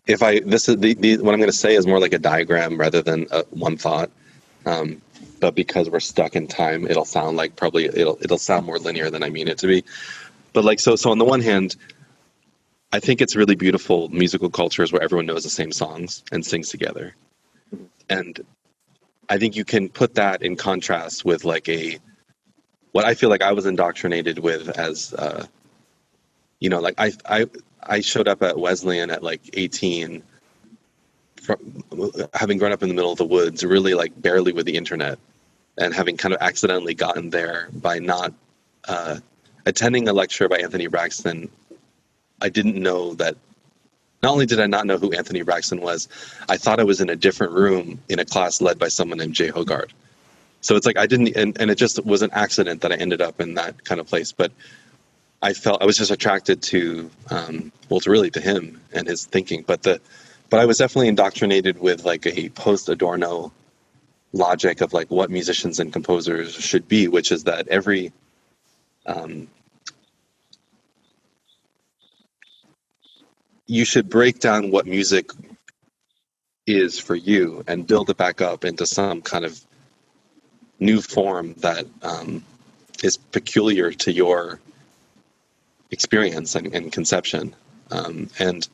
this is what I'm going to say is more like a diagram rather than one thought. But because we're stuck in time, it'll sound like it'll sound more linear than I mean it to be. But like, so on the one hand, I think it's really beautiful musical cultures where everyone knows the same songs and sings together. And I think you can put that in contrast with like what I feel like I was indoctrinated with as, like I showed up at Wesleyan at like 18, having grown up in the middle of the woods, really like barely with the internet, and having kind of accidentally gotten there by not attending a lecture by Anthony Braxton. I didn't know that. Not only did I not know who Anthony Braxton was, I thought I was in a different room in a class led by someone named Jay Hogarth. So it's like I didn't, and it just was an accident that I ended up in that kind of place. But I was just attracted to, to him and his thinking. But I was definitely indoctrinated with like a post-Adorno logic of like what musicians and composers should be, which is that you should break down what music is for you and build it back up into some kind of new form that is peculiar to your experience and conception. And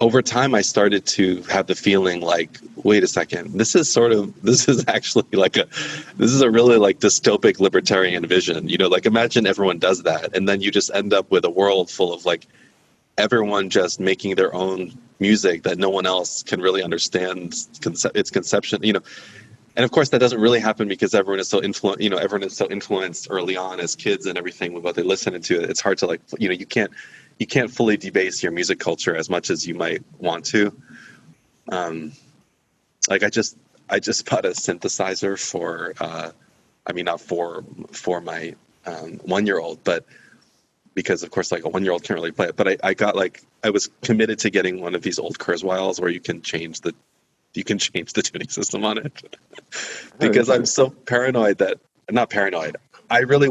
over time, I started to have the feeling like, wait a second, this is actually like this is a really like dystopic libertarian vision. Like imagine everyone does that, and then you just end up with a world full of like everyone just making their own music that no one else can really understand its conception. And of course, that doesn't really happen because everyone is so influenced early on as kids and everything with what they listen to. It's hard to you can't fully debase your music culture as much as you might want to. Like I just bought a synthesizer for, not for my 1-year-old, but because of course like a 1-year-old can't really play it. But I was committed to getting one of these old Kurzweils where you can change the tuning system on it because I'm so paranoid not paranoid. I really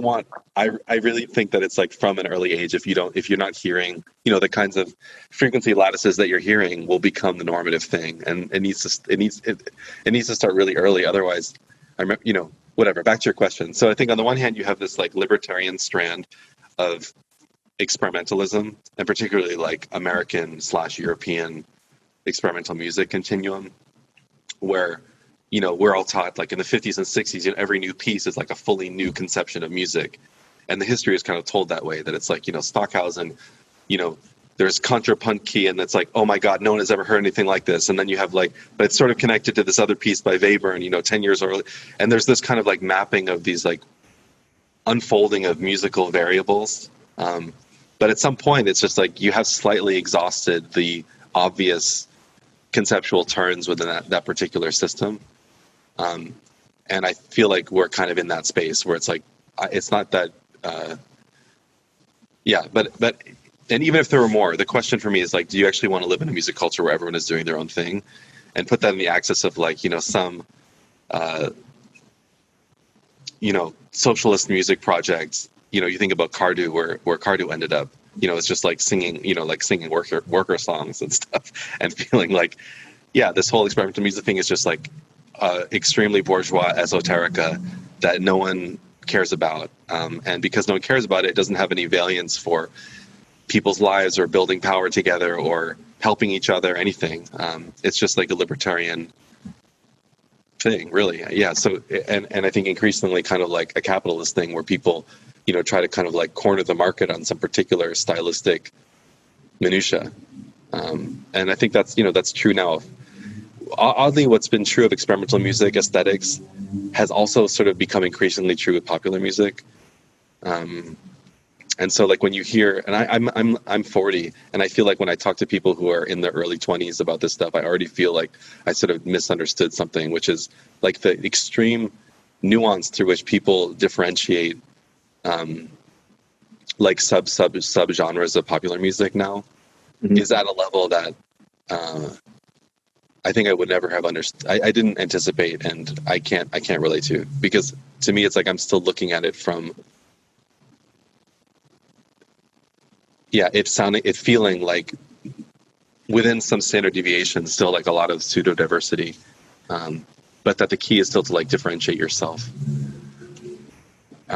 think that it's like from an early age, if you're not hearing, the kinds of frequency lattices that you're hearing will become the normative thing. And it needs to start really early. Otherwise, whatever, back to your question. So I think on the one hand, you have this like libertarian strand of experimentalism, and particularly like American/European experimental music continuum, where we're all taught like in the 50s and 60s, every new piece is like a fully new conception of music, and the history is kind of told that way, that it's like Stockhausen, there's contrapunky, and it's like, oh my God, no one has ever heard anything like this, and then you have like, but it's sort of connected to this other piece by Webern, 10 years early, and there's this kind of like mapping of these like unfolding of musical variables, but at some point it's just like you have slightly exhausted the obvious conceptual turns within that particular system. And I feel like we're kind of in that space where it's like, it's not that, but and even if there were more, the question for me is like, do you actually want to live in a music culture where everyone is doing their own thing, and put that in the axis of like, some, socialist music projects, you think about Cardew, where Cardew ended up, it's just like singing, singing worker songs and stuff, and feeling like, this whole experimental music thing is just like extremely bourgeois esoterica that no one cares about. And because no one cares about it, it doesn't have any valiance for people's lives or building power together or helping each other, anything. It's just like a libertarian thing, really. Yeah. So, and I think increasingly kind of like a capitalist thing where people, try to kind of like corner the market on some particular stylistic minutia. And I think that's true now. Oddly, what's been true of experimental music aesthetics has also sort of become increasingly true with popular music. And so like when you hear, and I'm 40, and I feel like when I talk to people who are in their early 20s about this stuff, I already feel like I sort of misunderstood something, which is like the extreme nuance through which people differentiate like sub genres of popular music now is at a level that I think I would never have understood. I didn't anticipate, and I can't relate to, because to me it's like I'm still looking at it from it feeling like within some standard deviation, still like a lot of pseudo diversity, but that the key is still to like differentiate yourself.